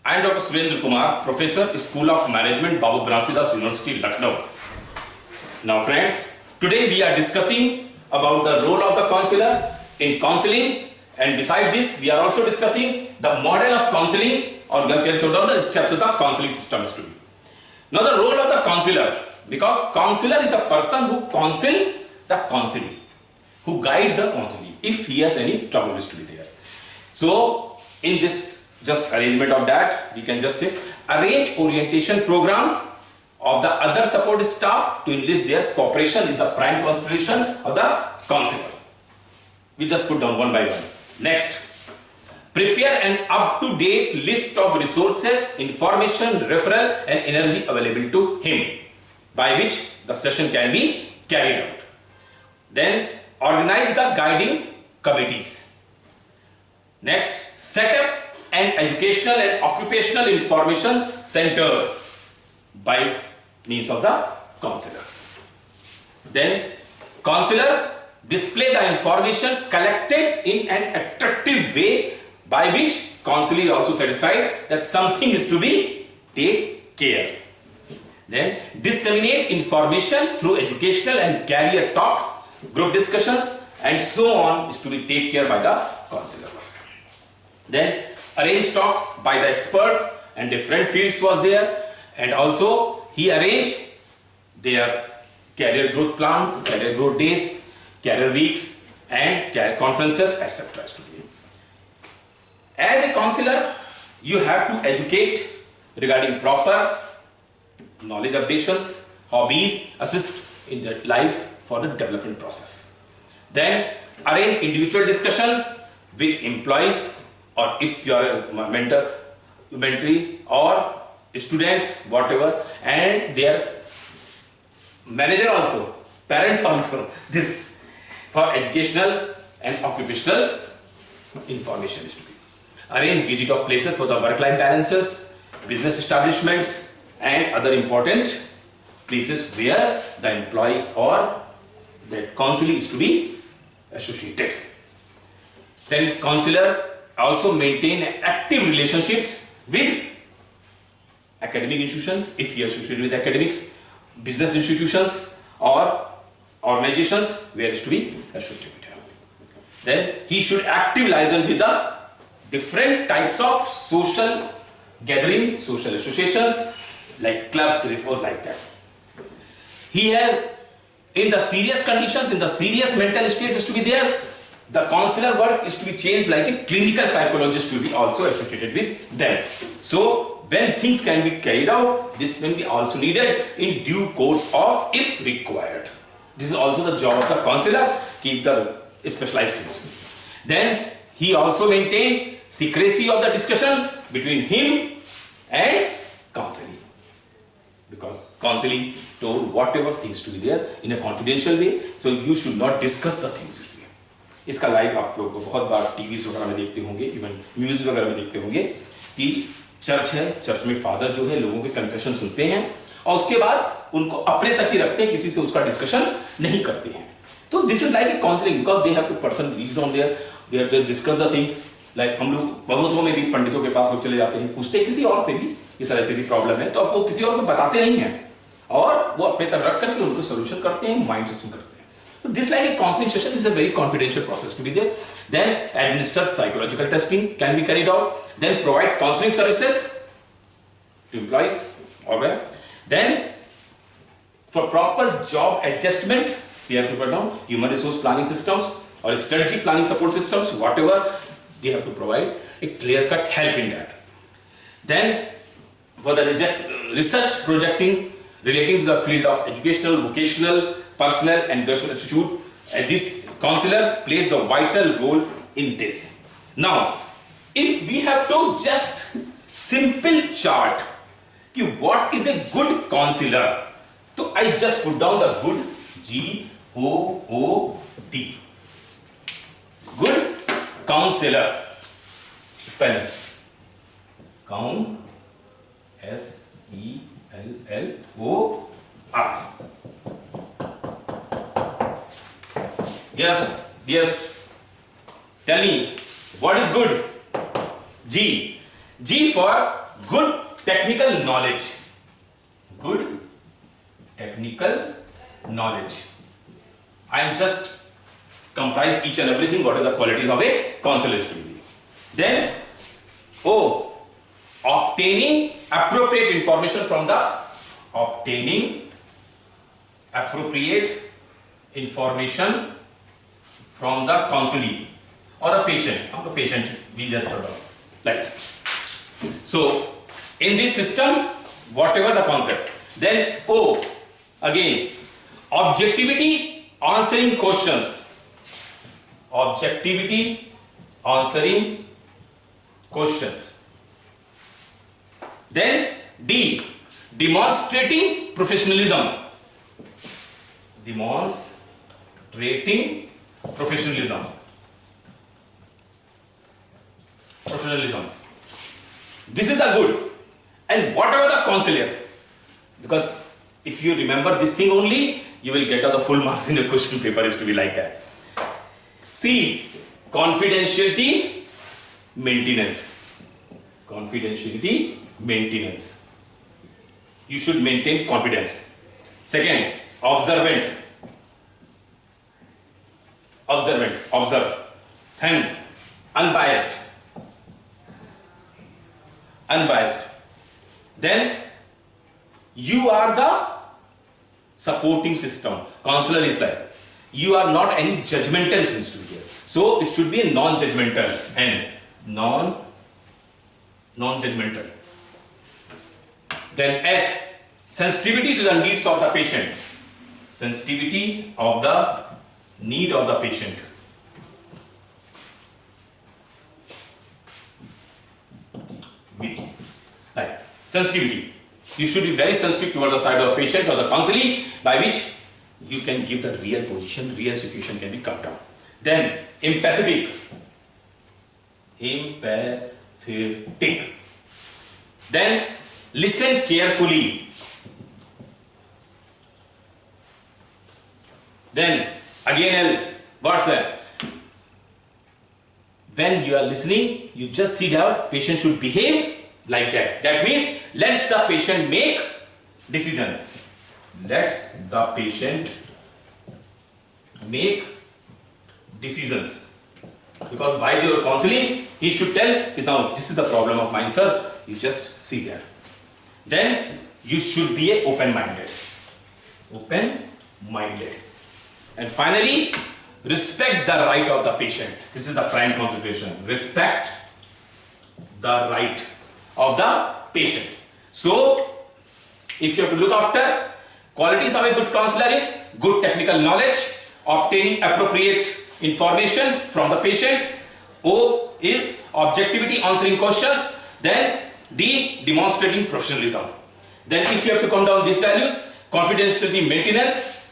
I am Dr. Surendra Kumar, Professor, School of Management, Babu Banarsidass University, Lucknow. Now friends, today we are discussing about the role of the counselor in counseling, and beside this we are also discussing the model of counseling, or we can show down the steps of the counseling system is to be. Now the role of the counselor, because counselor is a person who counsel the counseling, who guide the counseling if he has any trouble is to be there. So in this just arrangement of that, we can just say arrange orientation program of the other support staff to enlist their cooperation is the prime consideration of the counselor. We just put down one by one. Next, prepare an up-to-date list of resources, information, referral and energy available to him by which the session can be carried out. Then organize the guiding committees. Next, set up an educational and occupational information centers by means of the counselors. Then counselor display the information collected in an attractive way by which counselor is also satisfied that something is to be take care. Then disseminate information through educational and career talks, group discussions and so on is to be taken care by the counselor. Then arrange talks by the experts and different fields was there, and also he arranged their career growth plan, career growth days, career weeks and career conferences, etc. As a counselor, you have to educate regarding proper knowledge updations, hobbies, assist in their life for the development process. Then arrange individual discussion with employees, or if you are a mentor, mentee or students, whatever, and their manager also, parents also, this for educational and occupational information is to be. Arrange visit of places for the work-life balances, business establishments and other important places where the employee or the counselor is to be associated. Then counselor also maintain active relationships with academic institutions, if he is associated with academics, business institutions or organizations where is to be associated with. Then he should active liaison with the different types of social gathering, social associations like clubs or like that. He has in the serious conditions, in the serious mental state is to be there. The counselor work is to be changed like a clinical psychologist will be also associated with them. So when things can be carried out, this will be also needed in due course of if required. This is also the job of the counselor, keep the specialized things. Then he also maintained secrecy of the discussion between him and counseling, because counseling told whatever things to be there in a confidential way, so you should not discuss the things. इसका live आप लोग बहुत बार TV वगैरह में देखते होंगे, even music वगैरह में देखते होंगे कि चर्च है, चर्च में फादर जो है लोगों के कन्फेशन सुनते हैं और उसके बाद उनको अपने तक ही रखते हैं, किसी से उसका डिस्कशन नहीं करते हैं. तो this is like a counselling, because they have to person reach on there, they have just discuss the things. Like हम लोग बहुतों में भी पंडितों के पास लोग चले जाते हैं, पूछते हैं किसी और से भी इस तरह से भी प्रॉब्लम है, तो आपको किसी और को बताते नहीं है और वो अपने तक रख करके उनको सोल्यूशन करते हैं, माइंड सेशन करते हैं. So this like a counseling session is a very confidential process to be there. Then administer psychological testing can be carried out. Then provide counseling services to employees or where. Then for proper job adjustment, we have to put down human resource planning systems or strategic planning support systems, whatever they have to provide a clear-cut help in that. Then for the research projecting relating to the field of educational, vocational, personal and personal institute, this counselor plays the vital role in this. Now, if we have to just simple chart कि what is a good counselor, तो I just put down the good, G-O-O-D, good counselor, spelling, S-E-L-L-O-R. Yes, yes. Tell me, what is good? G. G for good technical knowledge. Good technical knowledge. I am just comprise each and everything what is the qualities of a counselor is to be. Then O, obtaining appropriate information from the counselee or the patient. The patient we just heard of. Like so, in this system, whatever the concept. Then O, again, objectivity answering questions. Objectivity answering questions. Then D, demonstrating professionalism. Demonstrating professionalism. This is the good. And whatever the counselor, because if you remember this thing only, you will get all the full marks in the question paper is to be like that. C, confidentiality maintenance. Confidentiality maintenance. You should maintain confidence. Second, observe. Then unbiased. Then you are the supporting system. Counselor is like, you are not any judgmental things to be here. So it should be a non-judgmental and non-judgmental. Then S, sensitivity to the needs of the patient. Sensitivity of the need of the patient. Right. Sensitivity. You should be very sensitive toward the side of the patient or the counselee, by which you can give the real position, real situation can be come down. Then empathetic. Then listen carefully. Then again L, what's that? When you are listening, you just see that patient should behave like that. That means let the patient make decisions. Let the patient make decisions. Because by your counseling, he should tell, now this is the problem of mine, sir. You just see there. Then you should be a open-minded. And finally, respect the right of the patient. This is the prime concentration. Respect the right of the patient. So, if you have to look after, qualities of a good counselor is good technical knowledge, obtaining appropriate information from the patient. O is objectivity, answering questions. Then D, demonstrating professionalism. Then if you have to come down these values, confidentiality maintenance,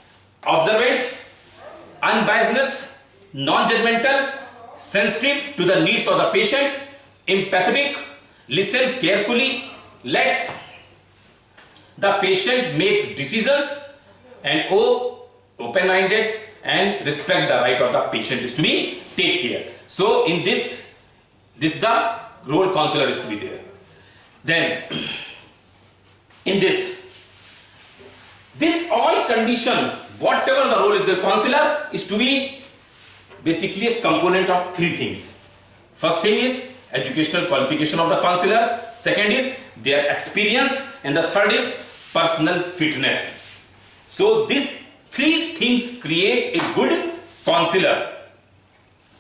observant, unbiasedness, non-judgmental, sensitive to the needs of the patient, empathetic, listen carefully, let the patient make decisions, and O, open-minded, and respect the right of the patient is to be take care. So in this the role counselor is to be there. Then in this all condition, whatever the role is, the counselor is to be basically a component of three things. First thing is educational qualification of the counselor, second is their experience, and the third is personal fitness. So these three things create a good counselor.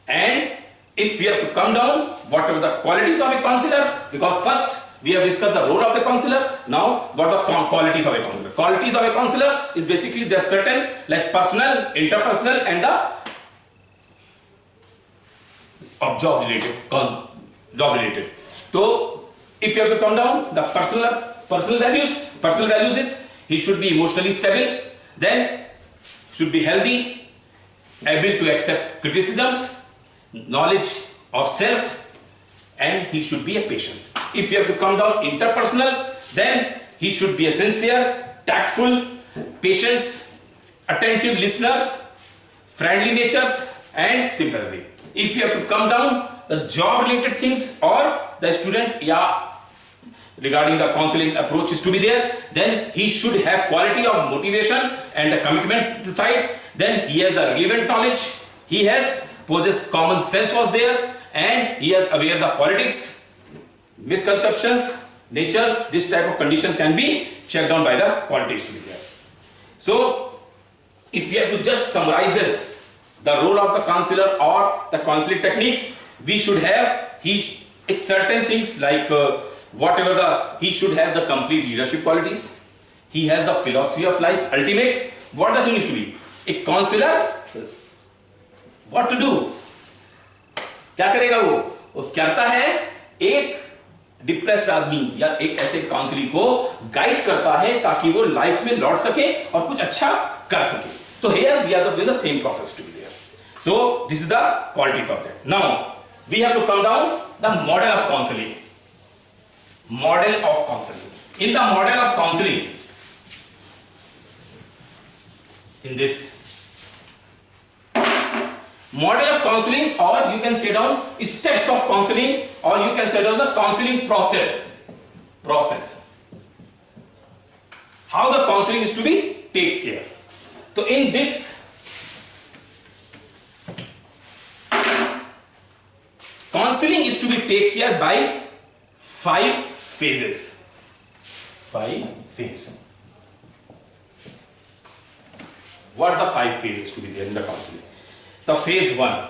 And if we have to come down, what are the qualities of a counselor? Because first we have discussed the role of the counselor. Now what are the qualities of a counselor? Qualities of a counselor is basically there are certain like personal, interpersonal, and the job related. So if you have to come down, the personal values is he should be emotionally stable, then should be healthy, able to accept criticisms, knowledge of self, and he should be a patient. If you have to come down interpersonal, then he should be a sincere, tactful, patient, attentive listener, friendly natures, and sympathetic. If you have to come down the job related things or the student regarding the counseling approach is to be there. Then he should have quality of motivation and a commitment to the side. Then he has the relevant knowledge. He has possessed common sense was there, and he is aware the politics, misconceptions, natures. This type of conditions can be checked down by the qualities to be there. So, if we have to just summarize this, the role of the counselor or the counseling techniques, we should have certain things like he should have the complete leadership qualities. He has the philosophy of life. Ultimate, what the thing is to be? A counselor, what to do? क्या करेगा वो करता है एक depressed आदमी या एक ऐसे काउंसलर को गाइड करता है ताकि वो लाइफ में लौट सके और कुछ अच्छा कर सके. तो here we are doing the same process to be there. So this is the qualities of that. Now we have to come down the model of counseling. Model of counseling. In the model of counseling, in this model of counseling, or you can say down steps of counseling, or you can say down the counseling process. How the counseling is to be take care. So in this counseling is to be take care by 5 phases. 5 phases. What are the 5 phases to be there in the counseling? The phase 1.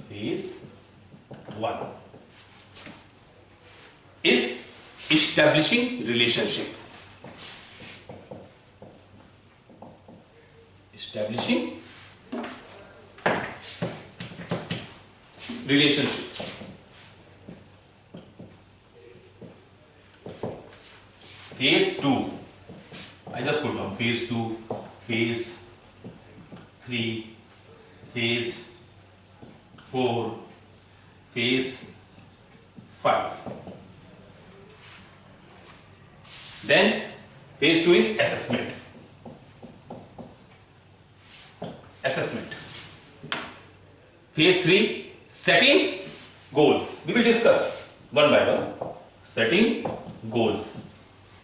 Phase 1 is establishing relationship. Establishing relationship. Phase 2. I just put down phase 2, phase 3, phase 4, phase 5. Then phase 2 is assessment. Phase 3, setting goals. We will discuss one by one. Setting goals.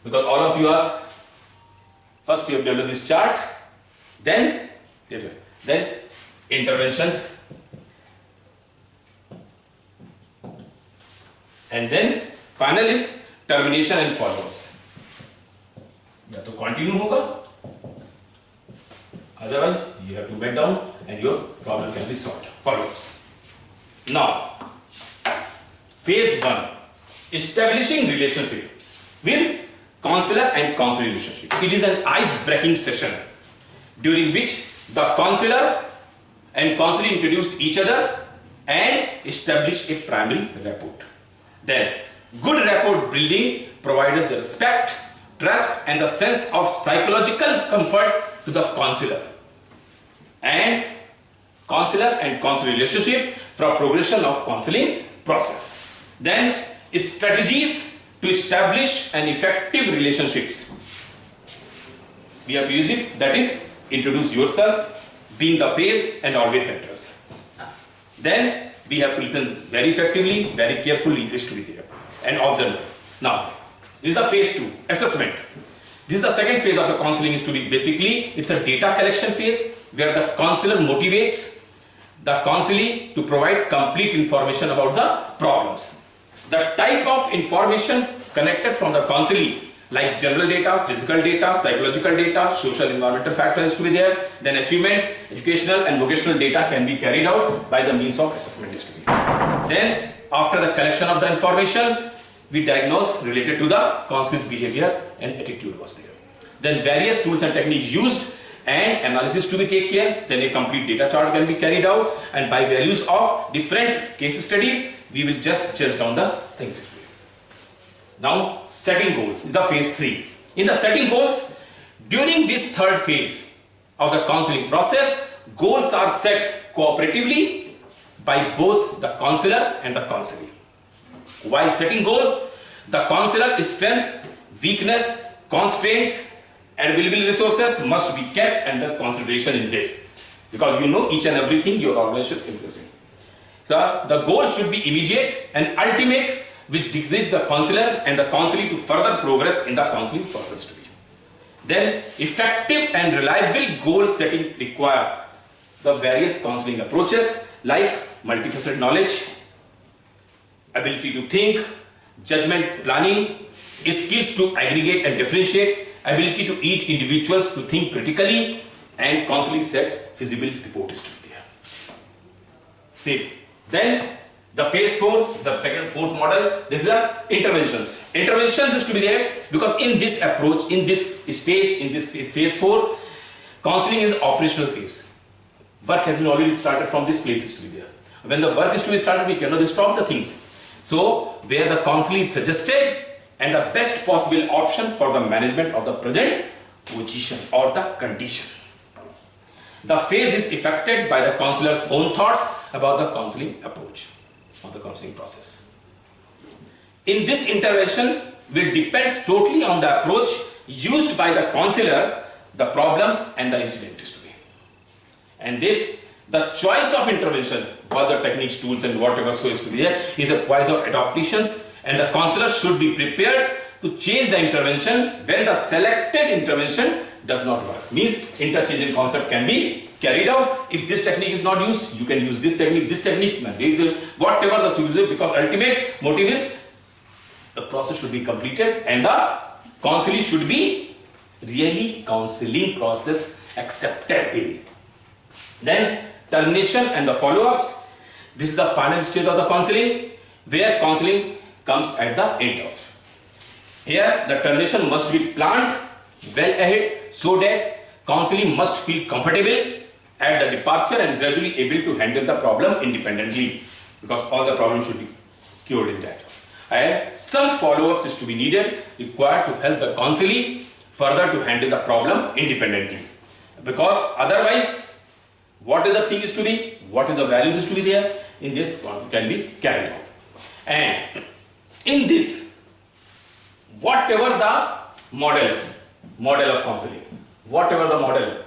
Because all of you are, first you have developed this chart, then interventions, and then final is termination and follow-ups. या तो continue होगा, otherwise you have to bend down and your problem can be solved. Follow-ups. Now, phase 1, establishing relationship with counselor and counselor relationship. It is an ice-breaking session during which the counselor and counselor introduce each other and establish a primary rapport. Then, good rapport building provides the respect, trust, and the sense of psychological comfort to the counselor. And counselor relationship for progression of counseling process. Then, strategies to establish an effective relationships. We have to use it, that is, introduce yourself, being the face and always interest. Then we have to listen very effectively, very carefully, this to be there, and observe. Now, this is the phase 2, assessment. This is the second phase of the counseling is to be basically, it's a data collection phase where the counselor motivates the counselee to provide complete information about the problems. The type of information connected from the counselee, like general data, physical data, psychological data, social environmental factors to be there, then achievement, educational and vocational data can be carried out by the means of assessment is to be. Then after the collection of the information, we diagnose related to the counselor's behavior and attitude was there. Then various tools and techniques used and analysis to be take care, then a complete data chart can be carried out, and by values of different case studies, we will just judge down the things. Now, setting goals is the phase 3. In the setting goals, during this third phase of the counseling process, goals are set cooperatively by both the counselor and the counselee. While setting goals, the counselor's strength, weakness, constraints, and available resources must be kept under consideration in this, because you know each and everything your organization is using. So the goal should be immediate and ultimate which dictates the counselor and the counselee to further progress in the counseling process to be. Then effective and reliable goal setting require the various counseling approaches like multifaceted knowledge, ability to think, judgment planning, skills to aggregate and differentiate, ability to aid individuals to think critically, and counseling set feasibility report is to be there. See, then the phase 4, the second, fourth model, this is the interventions. Interventions is to be there because in this approach, in this stage, in this phase 4, counseling is operational phase. Work has been already started from this place is to be there. When the work is to be started, we cannot stop the things. So, where the counseling is suggested and the best possible option for the management of the present position or the condition. The phase is affected by the counselor's own thoughts about the counseling approach or the counseling process. In this intervention will depend totally on the approach used by the counselor, the problems and the incident is to be. And this, the choice of intervention, what the techniques, tools and whatever so is to be there, is a choice of adaptations, and the counselor should be prepared to change the intervention when the selected intervention does not work. Means interchanging concept can be carried out. If this technique is not used, you can use this technique, whatever the choice is, because ultimate motive is the process should be completed and the counseling should be really counseling process accepted. Then termination and the follow-ups. This is the final stage of the counseling, where counseling comes at the end of. Here the termination must be planned well ahead so that counseling must feel comfortable at the departure and gradually able to handle the problem independently, because all the problems should be cured in that. And some follow-ups is to be needed, required to help the counselee further to handle the problem independently, because otherwise what is the thing is to be, what is the values is to be there, in this can be carried out. And in this, whatever the model of counseling, whatever the model,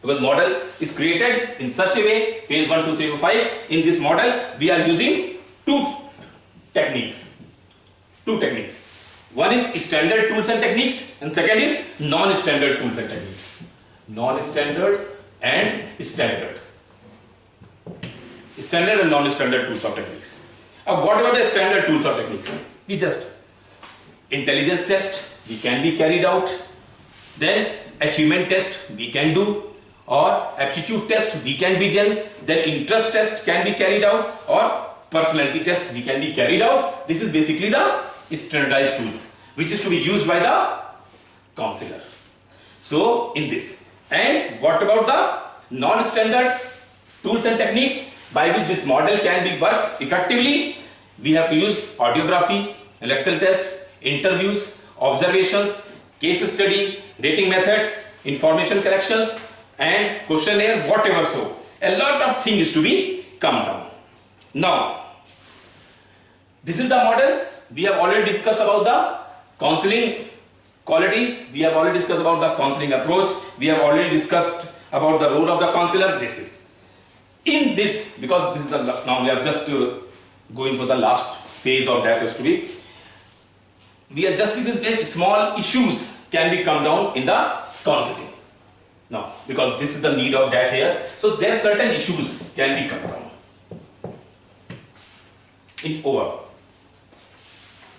because model is created in such a way, phase 1, 2, 3, 4, 5, in this model we are using two techniques. One is standard tools and techniques, and second is non-standard tools and techniques. Non-standard and standard. Standard and non-standard tools or techniques. What are the standard tools or techniques? We just intelligence test we can be carried out, then achievement test we can do, or aptitude test we can be done, then interest test can be carried out, or personality test we can be carried out. This is basically the standardized tools which is to be used by the counselor. So in this, and what about the non-standard tools and techniques by which this model can be worked effectively? We have to use audiography, electoral test, interviews, observations, case study, rating methods, information collections and questionnaire, whatever so. A lot of things to be come down. Now, this is the models. We have already discussed about the counseling qualities. We have already discussed about the counseling approach. We have already discussed about the role of the counselor. This is. In this, because this is the, now we are just going for the last phase of that is to be, we are just in this very small issues can be come down in the counseling. Now, because this is the need of that here, so there are certain issues can be come down. In over.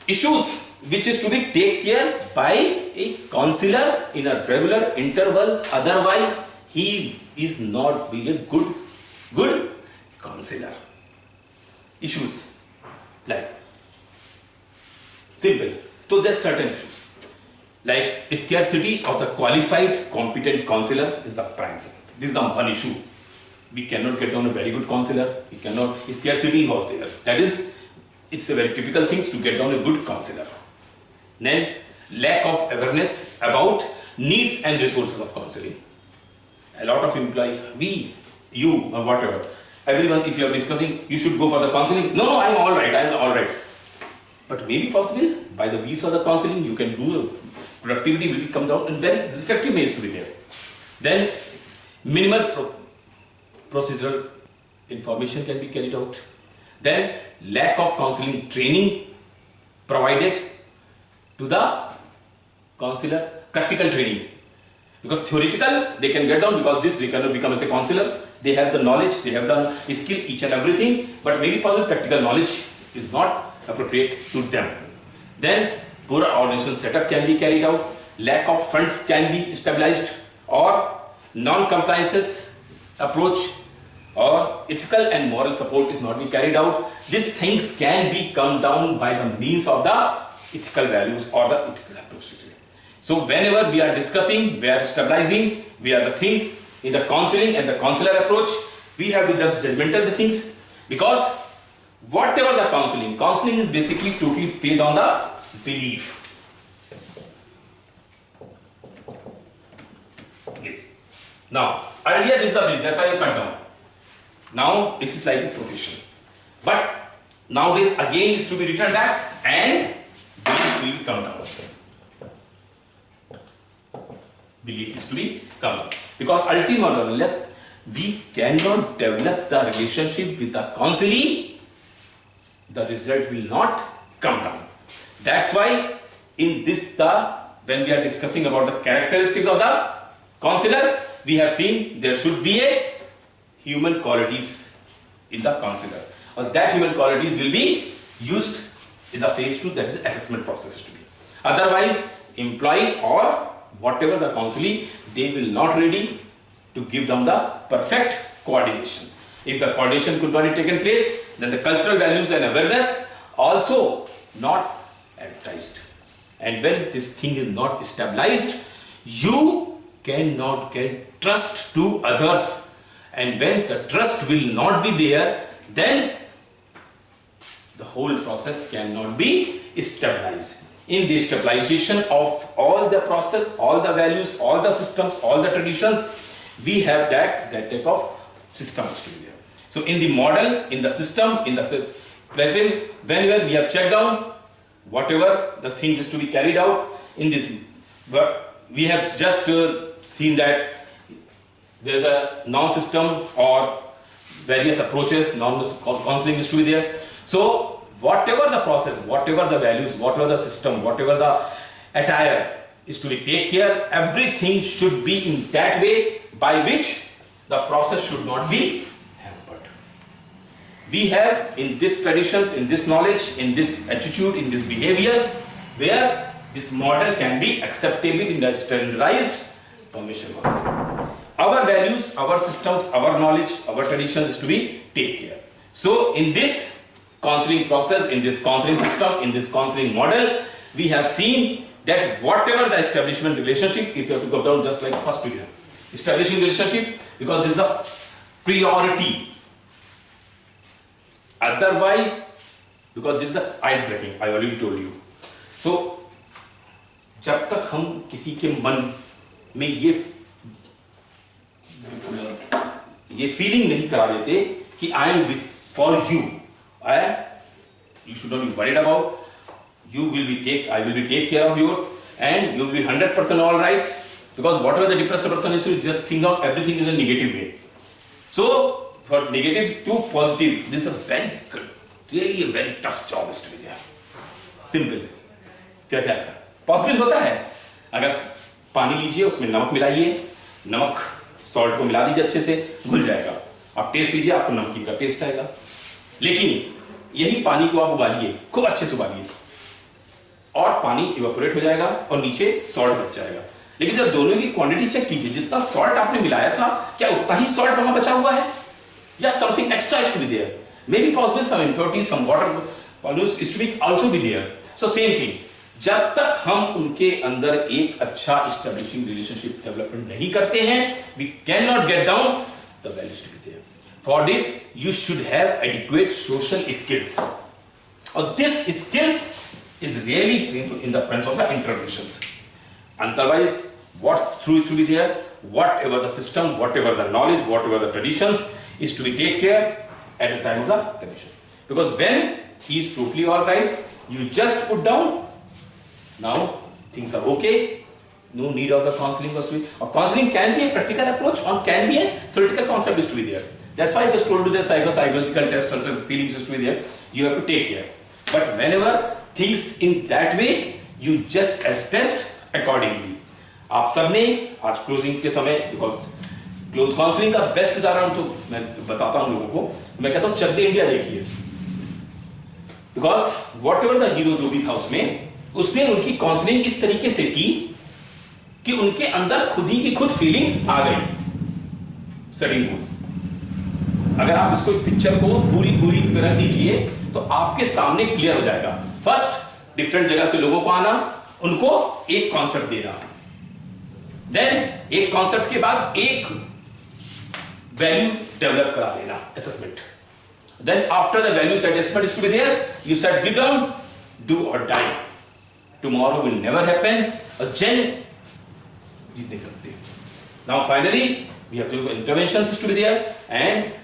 Issues which is to be taken care by a counselor in a regular intervals, otherwise he is not being a good counselor. Issues like simple. So there are certain issues like scarcity of the qualified competent counselor is the prime thing. This is the one issue. We cannot get down a very good counselor. We cannot. Scarcity was there. That is, it's a very typical thing to get down a good counselor. Then lack of awareness about needs and resources of counseling. A lot of employee, you or whatever, everyone, if you are discussing, you should go for the counseling. No, I'm all right. But maybe possible by the use of the counseling, you can do productivity will come down and very effective ways to be there. Then minimal procedural information can be carried out. Then lack of counseling training provided to the counselor practical training. Because theoretical they can get down, because this they cannot become as a counselor. They have the knowledge, they have the skill, each and everything, but maybe possible practical knowledge is not appropriate to them. Then poor organization setup can be carried out, lack of funds can be stabilized, or non-compliances approach or ethical and moral support is not be carried out. These things can be come down by the means of the ethical values or the ethical approach. So whenever we are discussing, we are stabilizing, we are the things in the counseling and the counselor approach, we have to just judgmental the things, because whatever the counseling is basically totally based on the belief. Okay. Now, earlier this is the belief, that's why you cut down. Now this is like a profession. But nowadays again is to be returned back and belief will come down. Belief is to be come down. Because ultimately, unless we cannot develop the relationship with the counselee, the result will not come down. That's why in this when we are discussing about the characteristics of the counselor, we have seen there should be a human qualities in the counselor, or that human qualities will be used in the phase 2, that is the assessment process to be. Otherwise, employee or whatever the counselee, they will not ready to give them the perfect coordination. If the coordination could not be taken place, then the cultural values and awareness also not advertised. And when this thing is not stabilized, you cannot get trust to others. And when the trust will not be there, then the whole process cannot be stabilized. In the stabilization of all the process, all the values, all the systems, all the traditions, we have that type of system to be there. So in the model, in the system, in the pattern, whenever we have checked down whatever the thing is to be carried out in this, we have just seen that there is a non-system or various approaches, non-counseling is to be there. So whatever the process, whatever the values, whatever the system, whatever the attire is to be take care, everything should be in that way by which the process should not be hampered. We have in this traditions, in this knowledge, in this attitude, in this behavior, where this model can be acceptable in the standardized formation process. Our values, our systems, our knowledge, our traditions is to be take care. So in this counseling process, in this counseling system, in this counseling model, we have seen that whatever the establishment relationship, if you have to go down just like first figure, establishing relationship, because this is a priority. Otherwise, because this is the ice breaking, I already told you. So, जब तक हम किसी के मन में ये feeling नहीं करा देते कि I am for you, you should not be worried about. I will be take care of yours, and you will be 100% all right. Because whatever the depressed person is, you just think of everything in a negative way. So for negative to positive, this is a very good, really a very tough job is to be there. Simple. क्या possible होता है? अगर पानी लीजिए, उसमें नमक मिलाइए, नमक salt को मिला दीजिए अच्छे से, घुल जाएगा. आप टेस्ट लीजिए, आपको नमकीन का टेस्ट आएगा. लेकिन यही पानी को आप उबालिए, खूब अच्छे से उबालिए, और पानी इवेपोरेट हो जाएगा और नीचे सॉल्ट बच जाएगा. लेकिन जब दोनों की क्वांटिटी चेक कीजिए, जितना सॉल्ट आपने मिलाया था, क्या उतना ही सॉल्ट वहां बचा हुआ है, या something extra is to be there? May be possible some impurities, some water pollution is to be also be there. So same thing, जब तक हम उनके अंदर एक अच्छा एस्टैब्लिशिंग रिलेशनशिप डेवलपमेंट नहीं करते हैं, we can not get down the values to be there. For this you should have adequate social skills, और this skills is really in the presence of the interventions. Otherwise, what's true is to be there, whatever the system, whatever the knowledge, whatever the traditions is to be take care at the time of the revision. Because when he is totally all right, you just put down, now things are okay, no need of the counseling was to be, or counseling can be a practical approach or can be a theoretical concept is to be there. That's why I just told you the psychological test and feelings is to be there, you have to take care. But whenever things in that way, you just assessed accordingly. आप सबने आज closing के समय, because close counselling का best उदाहरण तो मैं बताता हूं लोगों को, मैं कहता हूं चक दे इंडिया देखिए, because what ever the hero जो भी था उसने उनकी काउंसलिंग इस तरीके से की कि उनके अंदर खुद ही की खुद फीलिंग्स आ गई सेटिंग गोल्स। अगर आप इसको इस पिक्चर को पूरी इस तरह दीजिए तो आपके सामने क्लियर हो जाएगा। फर्स्ट डिफरेंट जगह से लोगों को आना, उनको एक कॉन्सेप्ट देना, देन एक कॉन्सेप्ट के बाद एक वैल्यू डेवलप करा देना, assessment. Then after the value adjustment is to be there, you set give down, do or die, tomorrow will never happen, और जेन जीत नहीं सकते। Now finally we have to interventions is to be there, and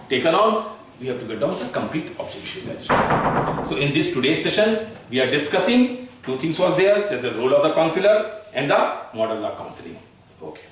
taken on, we have to get down the complete observation value. So in this today's session, we are discussing two things was there. There's the role of the counselor and the model of counseling. Okay.